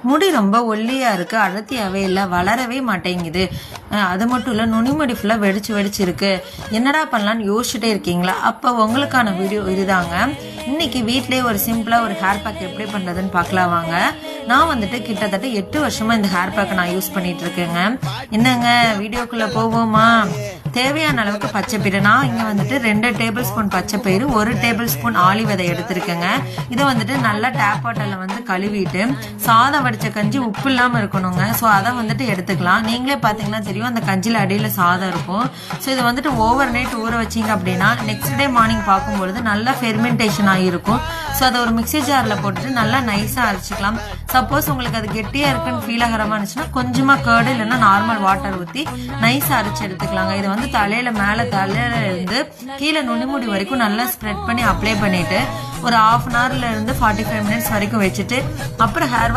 முடி ரொம்ப ஒல்லியா இருக்கு, அடர்த்தியாவே இல்லை, வளரவே மாட்டேங்குது. அது மட்டும் இல்லை, நுனிமுடி ஃபுல்லாக வெடிச்சு இருக்கு. என்னடா பண்ணலான்னு யோசிச்சுட்டே இருக்கீங்களா? அப்போ உங்களுக்கான வீடியோ இதுதாங்க. இன்னைக்கு வீட்லேயே ஒரு சிம்பிளாக ஒரு ஹேர் பேக் எப்படி பண்ணுறதுன்னு பார்க்கலாம் வாங்க. நான் வந்துட்டு கிட்டத்தட்ட 8 வருஷமா இந்த ஹேர் பேக்கை நான் யூஸ் பண்ணிட்டு இருக்கேங்க. என்னங்க வீடியோக்குள்ள போவோமா? தேவையான அளவுக்கு பச்சைப்பயிறு, நான் இங்கே வந்துட்டு 2 டேபிள் ஸ்பூன் பச்சைப்பயிறு, 1 டேபிள் ஸ்பூன் ஆலி விதை எடுத்திருக்கேங்க. இதை வந்துட்டு நல்லா டேப் வாட்டரில் வந்து கழுவிட்டு, சாதம் வடித்த கஞ்சி உப்பு இல்லாமல் இருக்கணுங்க. ஸோ அதை வந்துட்டு எடுத்துக்கலாம். நீங்களே பார்த்தீங்கன்னா தெரியும், அந்த கஞ்சியில் அடியில் சாதம் இருக்கும். ஸோ இதை வந்துட்டு ஓவர் நைட் ஊற வச்சிங்க அப்படின்னா நெக்ஸ்ட் டே மார்னிங் பார்க்கும்பொழுது நல்லா ஃபெர்மெண்டேஷன் ஆகிருக்கும். ஸோ அதை ஒரு மிக்சி ஜாரில் போட்டுட்டு நல்லா நைஸாக அரைச்சிக்கலாம். சப்போஸ் உங்களுக்கு அது கெட்டியாக இருக்குன்னு ஃபீல் ஆகிற மாதிரி இருந்துச்சுன்னா கொஞ்சமாக கேர்டு இல்லைன்னா நார்மல் வாட்டர் ஊற்றி நைஸாக அரைச்சி எடுத்துக்கலாங்க. இதை வந்து தலையில மேலே தலையில இருந்து கீழே நுனிமுடி வரைக்கும் நல்லா ஸ்ப்ரெட் பண்ணி அப்ளை பண்ணிட்டு ஒரு 1/2 hourல இருந்து 45 minutes வரைக்கும் வச்சுட்டு அப்புறம் ஹேர்